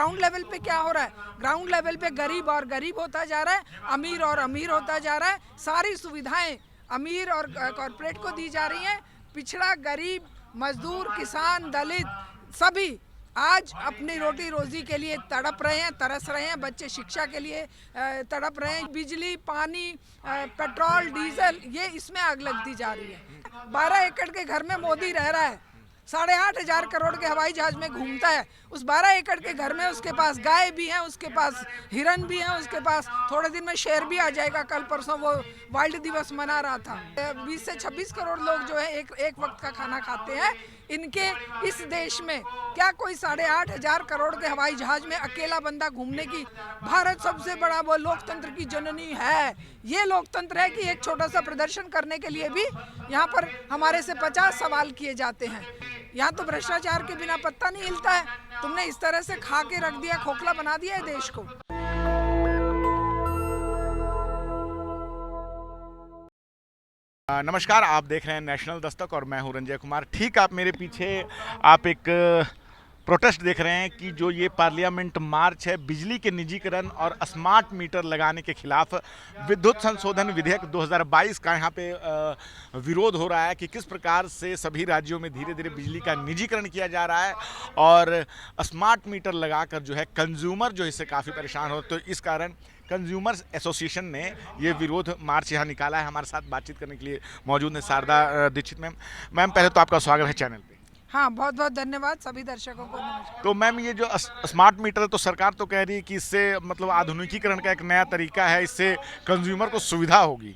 Ground level पे क्या हो रहा है? ग्राउंड लेवल पे गरीब और गरीब होता जा रहा है, अमीर और अमीर होता जा रहा है। सारी सुविधाएं अमीर और कॉरपोरेट को दी जा रही हैं। पिछड़ा, गरीब, मजदूर, किसान, दलित सभी आज अपनी रोटी रोजी के लिए तड़प रहे हैं, तरस रहे हैं। बच्चे शिक्षा के लिए तड़प रहे हैं। बिजली, पानी, पेट्रोल, डीजल, ये इसमें आग लगती जा रही है। 12 एकड़ के घर में मोदी रह रहा है, 8,500 करोड़ के हवाई जहाज में घूमता है। उस 12 एकड़ के घर में उसके पास गाय भी है, उसके पास हिरन भी है, उसके पास थोड़े दिन में शेर भी आ जाएगा। कल परसों वो वाइल्ड दिवस मना रहा था। 20 से 26 करोड़ लोग जो है एक वक्त का खाना खाते हैं। इनके इस देश में क्या कोई 8,500 करोड़ के हवाई जहाज में अकेला बंदा घूमने की? भारत सबसे बड़ा वो लोकतंत्र की जननी है। ये लोकतंत्र है कि एक छोटा सा प्रदर्शन करने के लिए भी यहाँ पर हमारे से 50 सवाल किए जाते हैं। यहाँ तो भ्रष्टाचार के बिना पत्ता नहीं हिलता है। तुमने इस तरह से खा के रख दिया, खोखला बना दिया है देश को। नमस्कार, आप देख रहे हैं नेशनल दस्तक और मैं हूं रंजय कुमार। ठीक आप मेरे पीछे आप एक प्रोटेस्ट देख रहे हैं कि जो ये पार्लियामेंट मार्च है बिजली के निजीकरण और स्मार्ट मीटर लगाने के खिलाफ विद्युत संशोधन विधेयक 2022 का यहाँ पे विरोध हो रहा है कि किस प्रकार से सभी राज्यों में धीरे धीरे बिजली का निजीकरण किया जा रहा है और स्मार्ट मीटर लगाकर जो है कंज्यूमर जो इससे काफ़ी परेशान हो। तो इस कारण कंज्यूमर्स एसोसिएशन ने ये विरोध मार्च यहाँ निकाला है। हमारे साथ बातचीत करने के लिए मौजूद है शारदा दीक्षित मैम। मैम, पहले तो आपका स्वागत है चैनल पे। हाँ, बहुत बहुत धन्यवाद सभी दर्शकों को। तो मैम, ये जो स्मार्ट मीटर है तो सरकार तो कह रही है कि इससे मतलब आधुनिकीकरण का एक नया तरीका है, इससे कंज्यूमर को सुविधा होगी।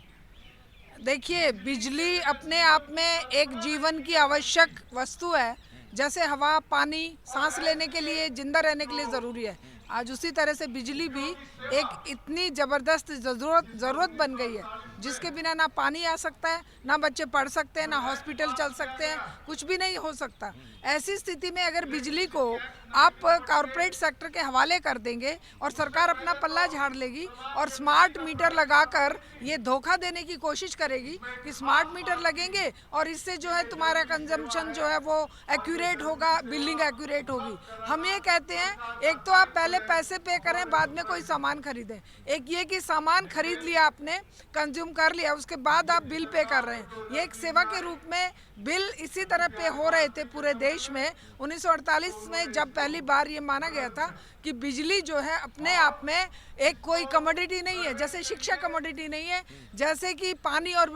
देखिए, बिजली अपने आप में एक जीवन की आवश्यक वस्तु है। जैसे हवा, पानी सांस लेने के लिए, जिंदा रहने के लिए ज़रूरी है, आज उसी तरह से बिजली भी एक इतनी ज़बरदस्त ज़रूरत बन गई है जिसके बिना ना पानी आ सकता है, ना बच्चे पढ़ सकते हैं, ना हॉस्पिटल चल सकते हैं, कुछ भी नहीं हो सकता। ऐसी स्थिति में अगर बिजली को आप कॉरपोरेट सेक्टर के हवाले कर देंगे और सरकार अपना पल्ला झाड़ लेगी और स्मार्ट मीटर लगाकर ये धोखा देने की कोशिश करेगी कि स्मार्ट मीटर लगेंगे और इससे जो है तुम्हारा कंजम्पशन जो है वो एक्यूरेट होगा, बिलिंग एक्यूरेट होगी। हम ये कहते हैं, एक तो आप पहले पैसे पे करें, बाद में कोई सामान खरीदें। एक ये कि सामान खरीद लिया आपने, कंज्यूम कर लिया, उसके बाद आप बिल पे कर रहे हैं। ये एक सेवा के रूप में बिल इसी तरह पे हो रहे थे पूरे देश में। 1948 में जब पहली बार ये माना गया था कि बिजली जो है अपने आप में एक कोई कमोडिटी नहीं है, जैसे शिक्षा कमोडिटी नहीं है, जैसे कि पानी और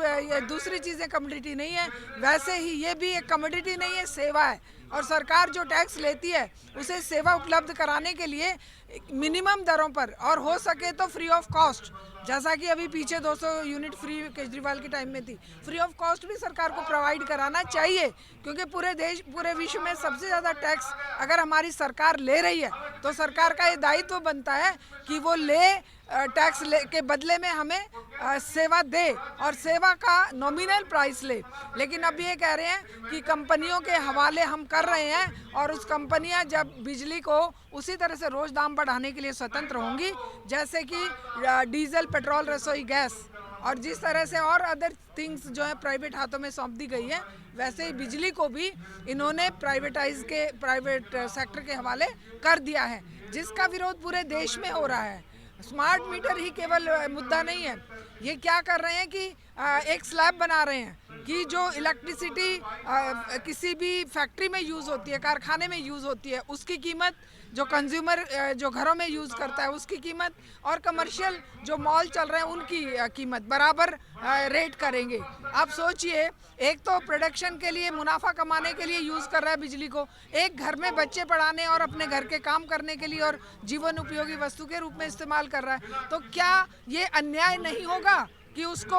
दूसरी चीज़ें कमोडिटी नहीं है, वैसे ही ये भी एक कमोडिटी नहीं है, सेवा है। और सरकार जो टैक्स लेती है उसे सेवा उपलब्ध कराने के लिए मिनिमम दरों पर और हो सके तो फ्री ऑफ कॉस्ट, जैसा कि अभी पीछे 200 यूनिट फ्री केजरीवाल के टाइम में थी, फ्री ऑफ कॉस्ट भी सरकार को प्रोवाइड कराना चाहिए। क्योंकि पूरे विश्व में सबसे ज़्यादा टैक्स अगर हमारी सरकार ले रही है तो सरकार का ये दायित्व बनता है कि वो टैक्स के बदले में हमें सेवा दे और सेवा का नॉमिनल प्राइस ले। लेकिन अब ये कह रहे हैं कि कंपनियों के हवाले हम कर रहे हैं और उस कंपनियां जब बिजली को उसी तरह से रोज़ दाम बढ़ाने के लिए स्वतंत्र होंगी जैसे कि डीजल, पेट्रोल, रसोई गैस और जिस तरह से और अदर थिंग्स जो है प्राइवेट हाथों में सौंप दी गई है, वैसे ही बिजली को भी इन्होंने प्राइवेट सेक्टर के हवाले कर दिया है, जिसका विरोध पूरे देश में हो रहा है। स्मार्ट मीटर ही केवल मुद्दा नहीं है, ये क्या कर रहे हैं कि एक स्लैब बना रहे हैं कि जो इलेक्ट्रिसिटी किसी भी फैक्ट्री में यूज़ होती है, कारखाने में यूज़ होती है, उसकी कीमत जो कंज्यूमर जो घरों में यूज़ करता है उसकी कीमत और कमर्शियल जो मॉल चल रहे हैं उनकी कीमत बराबर रेट करेंगे। आप सोचिए, एक तो प्रोडक्शन के लिए, मुनाफा कमाने के लिए यूज़ कर रहा है बिजली को, एक घर में बच्चे पढ़ाने और अपने घर के काम करने के लिए और जीवन उपयोगी वस्तु के रूप में इस्तेमाल कर रहा है। तो क्या ये अन्याय नहीं होगा कि उसको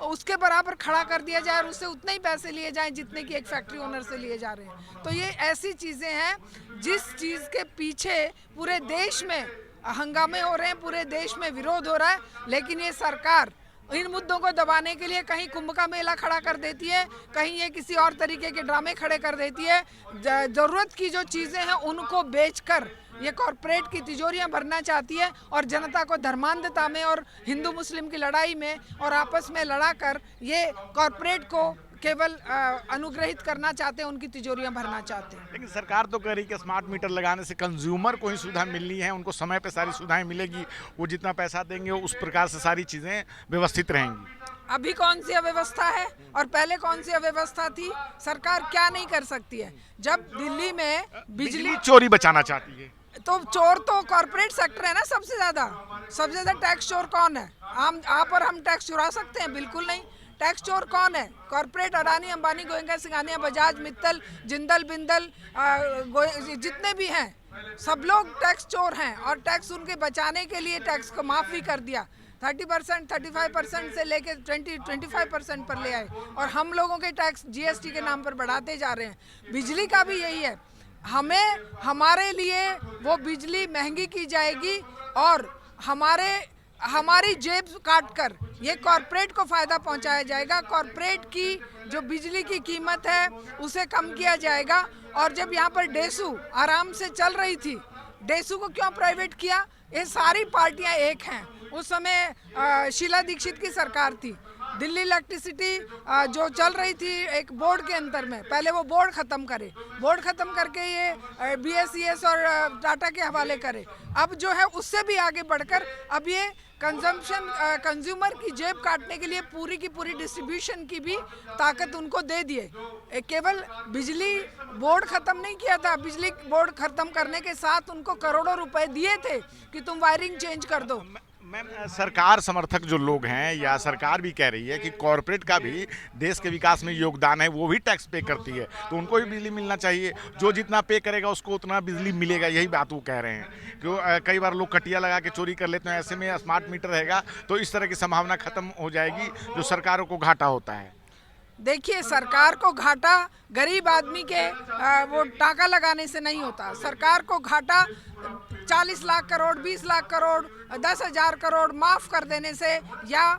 उसके बराबर खड़ा कर दिया जाए और उससे उतने ही पैसे लिए जाएं जितने कि एक फैक्ट्री ओनर से लिए जा रहे हैं? तो ये ऐसी चीज़ें हैं जिस चीज़ के पीछे पूरे देश में हंगामे हो रहे हैं, पूरे देश में विरोध हो रहा है, लेकिन ये सरकार इन मुद्दों को दबाने के लिए कहीं कुंभ का मेला खड़ा कर देती है, कहीं ये किसी और तरीके के ड्रामे खड़े कर देती है। ज़रूरत की जो चीज़ें हैं उनको बेचकर ये कॉरपोरेट की तिजोरियां भरना चाहती है और जनता को धर्मांधता में और हिंदू मुस्लिम की लड़ाई में और आपस में लड़ाकर ये कॉरपोरेट को केवल अनुग्रहित करना चाहते हैं, उनकी तिजोरियां भरना चाहते हैं। लेकिन सरकार तो कह रही है कि स्मार्ट मीटर लगाने से कंज्यूमर को ही सुविधा मिलनी है, उनको समय पे सारी सुविधाएं मिलेगी, वो जितना पैसा देंगे उस प्रकार से सारी चीज़ें व्यवस्थित रहेंगी। अभी कौन सी अव्यवस्था है और पहले कौन सी अव्यवस्था थी? सरकार क्या नहीं कर सकती है? जब दिल्ली में बिजली चोरी बचाना चाहती है तो चोर तो कॉर्पोरेट सेक्टर है ना, सबसे ज्यादा टैक्स चोर कौन है? आप और हम टैक्स चुरा सकते हैं? बिल्कुल नहीं। टैक्स चोर कौन है? कॉर्पोरेट अडानी, अंबानी, गोयंका, सिंघानिया, बजाज, मित्तल, जिंदल, बिंदल, जितने भी हैं सब लोग टैक्स चोर हैं। और टैक्स उनके बचाने के लिए टैक्स को माफ भी कर दिया, 30%, 35% से लेके 25% पर ले आए, और हम लोगों के टैक्स जीएसटी के नाम पर बढ़ाते जा रहे हैं। बिजली का भी यही है, हमारे लिए वो बिजली महंगी की जाएगी और हमारी जेब काट कर ये कॉर्पोरेट को फायदा पहुंचाया जाएगा। कॉर्पोरेट की जो बिजली की कीमत है उसे कम किया जाएगा। और जब यहाँ पर डेसू आराम से चल रही थी, डेसू को क्यों प्राइवेट किया? ये सारी पार्टियां एक हैं। उस समय शीला दीक्षित की सरकार थी, दिल्ली इलेक्ट्रिसिटी जो चल रही थी एक बोर्ड के अंतर में, पहले वो बोर्ड खत्म करे, बोर्ड खत्म करके ये बीएसईएस और टाटा के हवाले करे। अब जो है उससे भी आगे बढ़कर अब ये कंज्यूमर की जेब काटने के लिए पूरी की पूरी डिस्ट्रीब्यूशन की भी ताकत उनको दे दिए। केवल बिजली बोर्ड खत्म नहीं किया था, बिजली बोर्ड खत्म करने के साथ उनको करोड़ों रुपए दिए थे कि तुम वायरिंग चेंज कर दो। मैम, सरकार समर्थक जो लोग हैं या सरकार भी कह रही है कि कॉर्पोरेट का भी देश के विकास में योगदान है, वो भी टैक्स पे करती है, तो उनको भी बिजली मिलना चाहिए, जो जितना पे करेगा उसको उतना बिजली मिलेगा, यही बात वो कह रहे हैं। क्यों कई बार लोग कटिया लगा के चोरी कर लेते हैं, ऐसे में स्मार्ट मीटर रहेगा तो इस तरह की संभावना खत्म हो जाएगी जो सरकारों को घाटा होता है। देखिए, सरकार को घाटा गरीब आदमी के वो टाका लगाने से नहीं होता। सरकार को घाटा 40 लाख करोड़, 20 लाख करोड़, 10,000 करोड़ माफ कर देने से या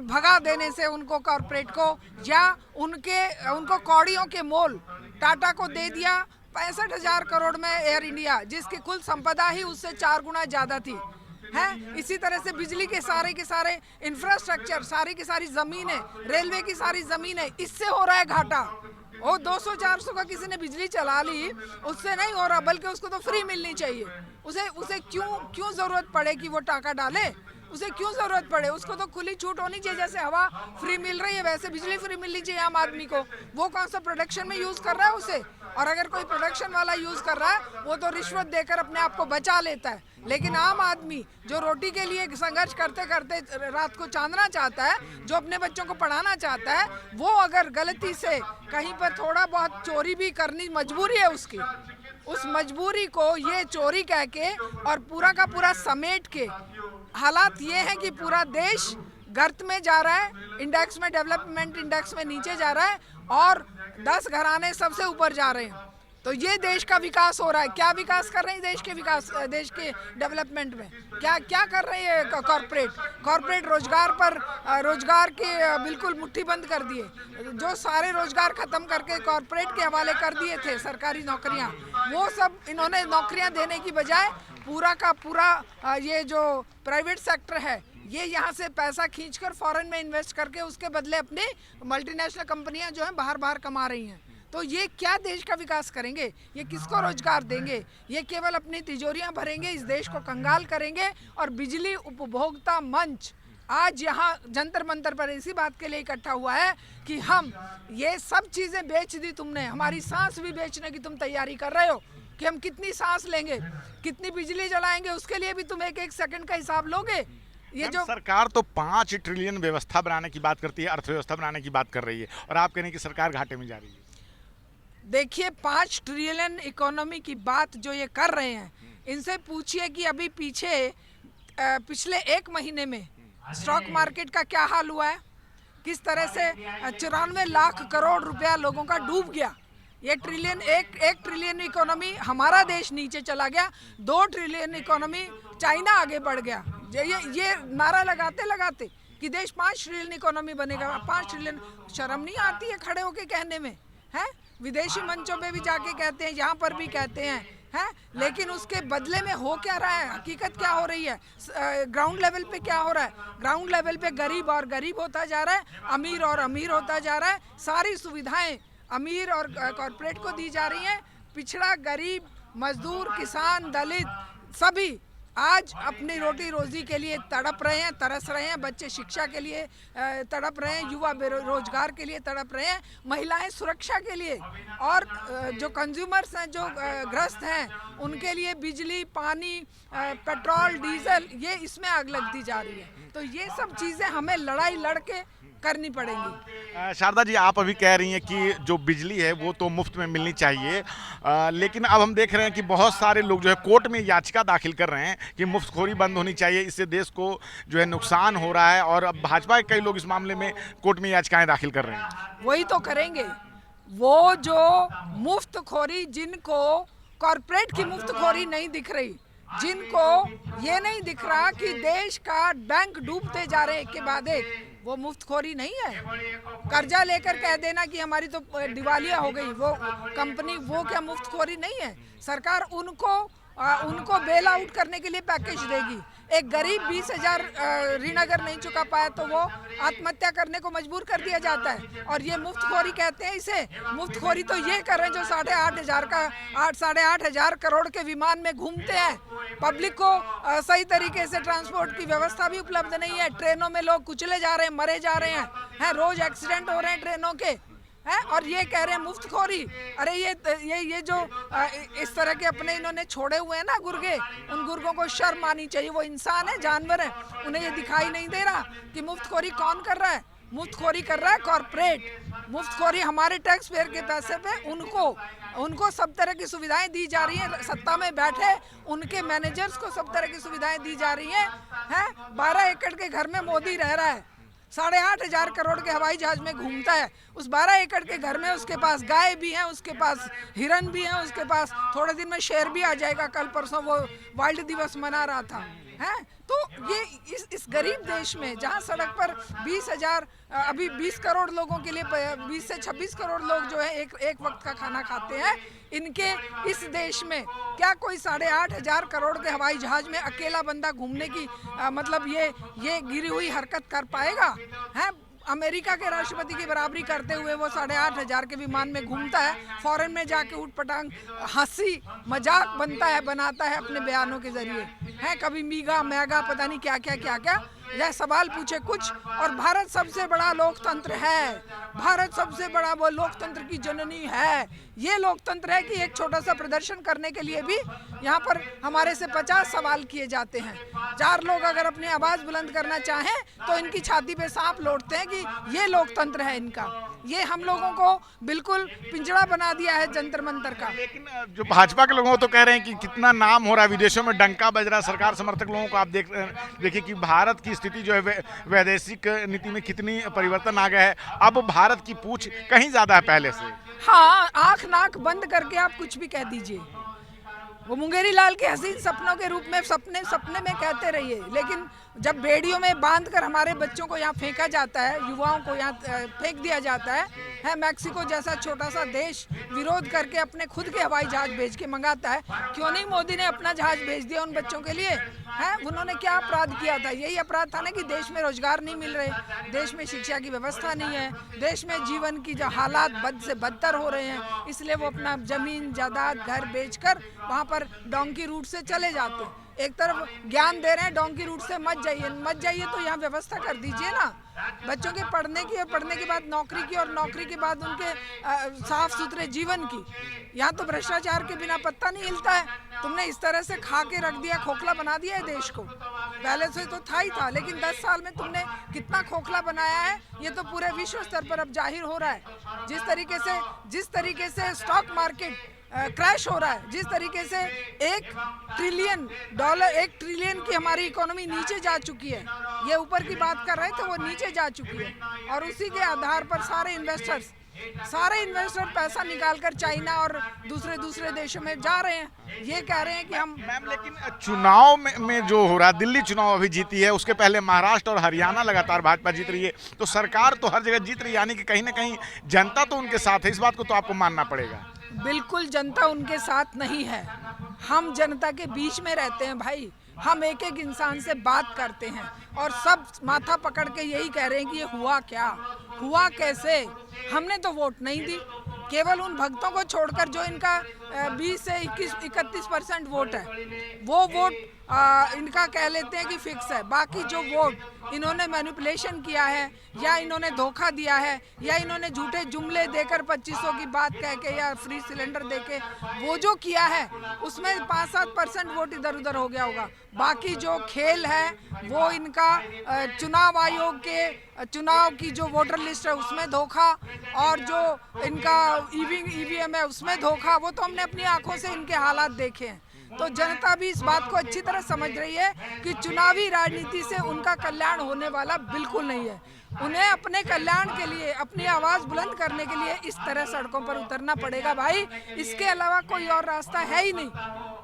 भगा देने से उनको कॉर्पोरेट को, या उनको कौड़ियों के मोल टाटा को दे दिया 65,000 करोड़ में एयर इंडिया, जिसकी कुल संपदा ही उससे 4 गुना ज़्यादा थी है। इसी तरह से बिजली के सारे इंफ्रास्ट्रक्चर, सारी की सारी ज़मीनें, रेलवे की सारी ज़मीनें, इससे हो रहा है घाटा। वो 200-400 का किसी ने बिजली चला ली, उससे नहीं हो रहा, बल्कि उसको तो फ्री मिलनी चाहिए। उसे क्यों ज़रूरत पड़े कि वो टाका डाले? उसे क्यों ज़रूरत पड़े? उसको तो खुली छूट होनी चाहिए, जैसे हवा फ्री मिल रही है वैसे बिजली फ्री मिलनी चाहिए आम आदमी को। वो कौन सा प्रोडक्शन में यूज़ कर रहा है उसे? और अगर कोई प्रोडक्शन वाला यूज़ कर रहा है वो तो रिश्वत देकर अपने आप को बचा लेता है। लेकिन आम आदमी जो रोटी के लिए संघर्ष करते करते रात को चांदना चाहता है, जो अपने बच्चों को पढ़ाना चाहता है, वो अगर गलती से कहीं पर थोड़ा बहुत चोरी भी करनी मजबूरी है उसकी, उस मजबूरी को ये चोरी कह के और पूरा का पूरा समेट के, हालात ये हैं कि पूरा देश गर्त में जा रहा है, इंडेक्स में, डेवलपमेंट इंडेक्स में नीचे जा रहा है, और 10 घराने सबसे ऊपर जा रहे हैं। तो ये देश का विकास हो रहा है। क्या विकास कर रहे हैं देश के डेवलपमेंट में? क्या कर रही है कॉर्पोरेट? रोजगार के बिल्कुल मुट्ठी बंद कर दिए, जो सारे रोजगार खत्म करके कॉर्पोरेट के हवाले कर दिए थे सरकारी नौकरियां, वो सब इन्होंने नौकरियां देने की बजाय पूरा का पूरा ये जो प्राइवेट सेक्टर है, ये यहाँ से पैसा खींचकर फॉरेन में इन्वेस्ट करके उसके बदले अपनी मल्टीनेशनल कंपनियां जो हैं बाहर कमा रही हैं। तो ये क्या देश का विकास करेंगे? ये किसको रोजगार देंगे? ये केवल अपनी तिजोरियां भरेंगे, इस देश को कंगाल करेंगे। और बिजली उपभोक्ता मंच आज यहाँ जंतर मंतर पर इसी बात के लिए इकट्ठा हुआ है कि हम ये सब चीज़ें बेच दी तुमने, हमारी सांस भी बेचने की तुम तैयारी कर रहे हो कि हम कितनी सांस लेंगे, कितनी बिजली जलाएंगे, उसके लिए भी तुम एक सेकंड का हिसाब लोगे। ये जो सरकार तो 5 ट्रिलियन व्यवस्था बनाने की बात करती है, अर्थव्यवस्था बनाने की बात कर रही है, और आप कह रहे हैं कि सरकार घाटे में जा रही है। देखिए, 5 ट्रिलियन इकोनॉमी की बात जो ये कर रहे हैं, इनसे पूछिए कि अभी पिछले 1 महीने में स्टॉक मार्केट का क्या हाल हुआ है, किस तरह से 94 लाख करोड़ रुपया लोगों का डूब गया। ये ट्रिलियन एक ट्रिलियन इकोनॉमी हमारा देश नीचे चला गया, 2 ट्रिलियन इकोनॉमी चाइना आगे बढ़ गया। ये नारा लगाते कि देश 5 ट्रिलियन इकोनॉमी बनेगा, 5 ट्रिलियन, शर्म नहीं आती है खड़े होके कहने में? है विदेशी मंचों पे भी जाके कहते हैं, यहाँ पर भी कहते हैं है, लेकिन उसके बदले में हो क्या रहा है, हकीकत क्या हो रही है, ग्राउंड लेवल पे क्या हो रहा है। ग्राउंड लेवल पे गरीब और गरीब होता जा रहा है, अमीर और अमीर होता जा रहा है। सारी सुविधाएं अमीर और कॉरपोरेट को दी जा रही हैं। पिछड़ा, गरीब, मजदूर, किसान, दलित सभी आज अपनी रोटी रोजी के लिए तड़प रहे हैं, तरस रहे हैं। बच्चे शिक्षा के लिए तड़प रहे हैं, युवा बेरोजगार के लिए तड़प रहे हैं, महिलाएं सुरक्षा के लिए, और जो कंज्यूमर्स हैं, जो ग्रस्त हैं, उनके लिए बिजली, पानी, पेट्रोल, डीजल, ये इसमें आग लगती जा रही है। तो ये सब चीज़ें हमें लड़ाई लड़ के करनी पड़ेंगी। शारदा जी, आप अभी कह रही हैं कि जो बिजली है वो तो मुफ्त में मिलनी चाहिए, लेकिन अब हम देख रहे हैं कि बहुत सारे लोग जो है कोर्ट में याचिका दाखिल कर रहे हैं कि मुफ्तखोरी बंद होनी चाहिए, इससे देश को जो है नुकसान हो रहा है, और अब भाजपा के कई लोग इस मामले में कोर्ट में याचिकाएं दाखिल कर रहे हैं। वही तो करेंगे, वो जो मुफ्तखोरी, जिनको कॉरपोरेट की मुफ्तखोरी नहीं दिख रही, जिनको ये नहीं दिख रहा कि देश का बैंक डूबते जा रहे एक के बाद एक, वो मुफ्तखोरी नहीं है। कर्जा लेकर कह देना कि हमारी तो दिवालिया हो गई वो कंपनी, वो क्या मुफ्तखोरी नहीं है। सरकार उनको बेल आउट करने के लिए पैकेज देगी। एक गरीब 20,000 ऋण अगर नहीं चुका पाया तो वो आत्महत्या करने को मजबूर कर दिया जाता है, और ये मुफ्तखोरी कहते हैं इसे। मुफ्तखोरी तो ये कर रहे हैं जो 8,500 करोड़ के विमान में घूमते हैं। पब्लिक को सही तरीके से ट्रांसपोर्ट की व्यवस्था भी उपलब्ध नहीं है। ट्रेनों में लोग कुचले जा रहे हैं, मरे जा रहे हैं, रोज एक्सीडेंट हो रहे हैं ट्रेनों के, है, और ये कह रहे हैं मुफ्तखोरी। अरे ये जो इस तरह के अपने इन्होंने छोड़े हुए हैं ना गुर्गे, उन गुर्गों को शर्म आनी चाहिए। वो इंसान है, जानवर है, उन्हें ये दिखाई नहीं दे रहा कि मुफ्तखोरी कौन कर रहा है। मुफ्तखोरी कर रहा है कॉरपोरेट। मुफ्तखोरी हमारे टैक्स पेयर के पैसे पे उनको सब तरह की सुविधाएं दी जा रही हैं। सत्ता में बैठे उनके मैनेजर्स को सब तरह की सुविधाएं दी जा रही हैं। 12 एकड़ के घर में मोदी रह रहा है, 8,500 करोड़ के हवाई जहाज में घूमता है। उस 12 एकड़ के घर में उसके पास गाय भी है, उसके पास हिरन भी है, उसके पास थोड़े दिन में शेर भी आ जाएगा। कल परसों वो वाइल्ड दिवस मना रहा था, है। तो ये इस गरीब देश में जहाँ सड़क पर 20,000 अभी 20 करोड़ लोगों के लिए 20 से 26 करोड़ लोग जो है एक वक्त का खाना खाते हैं, इनके इस देश में क्या कोई 8,500 करोड़ के हवाई जहाज में अकेला बंदा घूमने की मतलब ये गिरी हुई हरकत कर पाएगा, है। अमेरिका के राष्ट्रपति की बराबरी करते हुए वो 8,500 के विमान में घूमता है, फॉरेन में जाके उठ पटांग हंसी मजाक बनाता है अपने बयानों के जरिए, है। कभी मीगा मैगा पता नहीं क्या क्या यह सवाल पूछे कुछ। और भारत सबसे बड़ा लोकतंत्र है, भारत सबसे बड़ा वो लोकतंत्र की जननी है। ये लोकतंत्र है कि एक छोटा सा प्रदर्शन करने के लिए भी यहाँ पर हमारे से 50 सवाल किए जाते हैं। 4 लोग अगर अपनी आवाज़ बुलंद करना चाहें तो इनकी छाती पे सांप लौटते हैं कि ये लोकतंत्र है इनका। ये हम लोगों को बिल्कुल पिंजड़ा बना दिया है जंतर मंतर का। लेकिन जो भाजपा के लोग तो कह रहे हैं कि कितना नाम हो रहा है, विदेशों में डंका बज रहा है सरकार समर्थक लोगों को। आप देखिए कि भारत की स्थिति जो है वैदेशिक नीति में कितनी परिवर्तन आ गया है। अब भारत की पूछ कहीं ज्यादा है पहले से। हाँ, आंख नाक बंद करके आप कुछ भी कह दीजिए, वो मुंगेरी लाल के हसीन सपनों के रूप में सपने में कहते रहिए, लेकिन जब बेड़ियों में बांधकर हमारे बच्चों को यहाँ फेंका जाता है, युवाओं को यहाँ फेंक दिया जाता है, मैक्सिको जैसा छोटा सा देश विरोध करके अपने खुद के हवाई जहाज भेज के मंगाता है। क्यों नहीं मोदी ने अपना जहाज भेज दिया उन बच्चों के लिए, है। उन्होंने क्या अपराध किया था? यही अपराध था ना कि देश में रोजगार नहीं मिल रहे, देश में शिक्षा की व्यवस्था नहीं है, देश में जीवन की जो हालात बद से बदतर हो रहे हैं, इसलिए वो अपना जमीन जायदाद घर बेचकर वहाँ पर डोंकी रूट से चले जाते हैं। एक तरफ ज्ञान दे रहे हैं डोंकी रूट से मत जाइए तो यहाँ व्यवस्था कर दीजिए ना बच्चों के पढ़ने की, और पढ़ने के बाद नौकरी की, और नौकरी के बाद उनके साफ सुथरे जीवन की। यहाँ तो भ्रष्टाचार के बिना पत्ता नहीं हिलता है। तुमने इस तरह से खा के रख दिया, खोखला बना दिया है देश को। पहले से तो था ही था, लेकिन 10 साल में तुमने कितना खोखला बनाया है ये तो पूरे विश्व स्तर पर अब जाहिर हो रहा है। जिस तरीके से स्टॉक मार्केट क्रैश हो रहा है, जिस तरीके से $1 ट्रिलियन की हमारी इकोनॉमी नीचे जा चुकी है। ये ऊपर की बात कर रहे थे, वो नीचे जा चुकी है, और उसी के आधार पर सारे इन्वेस्टर पैसा निकालकर चाइना और दूसरे देशों में जा रहे हैं। ये कह रहे हैं कि हम मैम, लेकिन चुनाव में जो हो रहा है, दिल्ली चुनाव अभी जीती है, उसके पहले महाराष्ट्र और हरियाणा लगातार भाजपा जीत रही है, तो सरकार तो हर जगह जीत रही है, यानी कि कहीं ना कहीं जनता तो उनके साथ है। इस बात को तो आपको मानना पड़ेगा। बिल्कुल जनता उनके साथ नहीं है। हम जनता के बीच में रहते हैं भाई, हम एक एक इंसान से बात करते हैं और सब माथा पकड़ के यही कह रहे हैं कि ये हुआ क्या, हुआ कैसे। हमने तो वोट नहीं दी, केवल उन भक्तों को छोड़कर जो इनका 20 से 31% वोट है, वो वोट इनका कह लेते हैं कि फिक्स है। बाकी जो वोट इन्होंने मैनिपुलेशन किया है या इन्होंने धोखा दिया है या इन्होंने झूठे जुमले देकर 2500 की बात कह के या फ्री सिलेंडर देके वो जो किया है उसमें 5-7% वोट इधर उधर हो गया होगा। बाकी जो खेल है वो इनका चुनाव आयोग के चुनाव की जो वोटर लिस्ट है उसमें धोखा, और जो इनका ईवीएम है उसमें धोखा, वो तो हमने अपनी आंखों से इनके हालात देखे हैं। तो जनता भी इस बात को अच्छी तरह समझ रही है कि चुनावी राजनीति से उनका कल्याण होने वाला बिल्कुल नहीं है। उन्हें अपने कल्याण के लिए, अपनी आवाज़ बुलंद करने के लिए इस तरह सड़कों पर उतरना पड़ेगा भाई, इसके अलावा कोई और रास्ता है ही नहीं।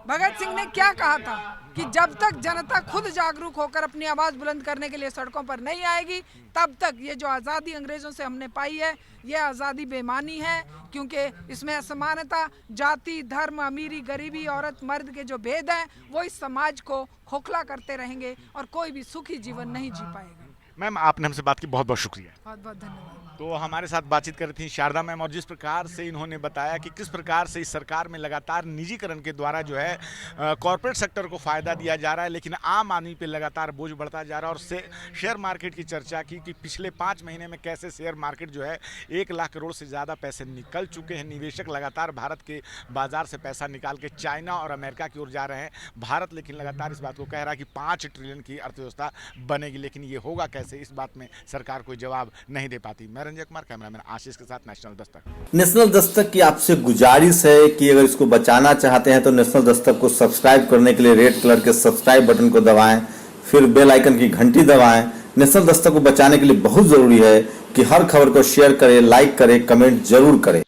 भगत सिंह ने क्या कहा था कि जब तक जनता खुद जागरूक होकर अपनी आवाज़ बुलंद करने के लिए सड़कों पर नहीं आएगी, तब तक ये जो आज़ादी अंग्रेज़ों से हमने पाई है, ये आज़ादी बेमानी है, क्योंकि इसमें असमानता, जाति, धर्म, अमीरी, गरीबी, औरत मर्द के जो भेद हैं वो इस समाज को खोखला करते रहेंगे और कोई भी सुखी जीवन नहीं जी पाएगा। मैम, आपने हमसे बात की, बहुत बहुत शुक्रिया। बहुत बहुत धन्यवाद। तो हमारे साथ बातचीत कर रही थी शारदा मैम, और जिस प्रकार से इन्होंने बताया कि किस प्रकार से इस सरकार में लगातार निजीकरण के द्वारा जो है कॉर्पोरेट सेक्टर को फ़ायदा दिया जा रहा है, लेकिन आम आदमी पे लगातार बोझ बढ़ता जा रहा है। और शेयर मार्केट की चर्चा की कि पिछले 5 महीने में कैसे शेयर मार्केट जो है 1 लाख करोड़ से ज़्यादा पैसे निकल चुके हैं। निवेशक लगातार भारत के बाजार से पैसा निकाल के चाइना और अमेरिका की ओर जा रहे हैं। भारत लेकिन लगातार इस बात को कह रहा है कि 5 ट्रिलियन की अर्थव्यवस्था बनेगी, लेकिन ये होगा कैसे, इस बात में सरकार कोई जवाब नहीं दे पाती। मैं रंजय कुमार, कैमरामैन आशीष के साथ, नेशनल दस्तक। नेशनल दस्तक की आपसे गुजारिश है कि अगर इसको बचाना चाहते हैं तो नेशनल दस्तक को सब्सक्राइब करने के लिए रेड कलर के सब्सक्राइब बटन को दबाएं, फिर बेल आइकन की घंटी दबाएं। नेशनल दस्तक को बचाने के लिए बहुत जरूरी है कि हर खबर को शेयर करें, लाइक करें, कमेंट जरूर करें।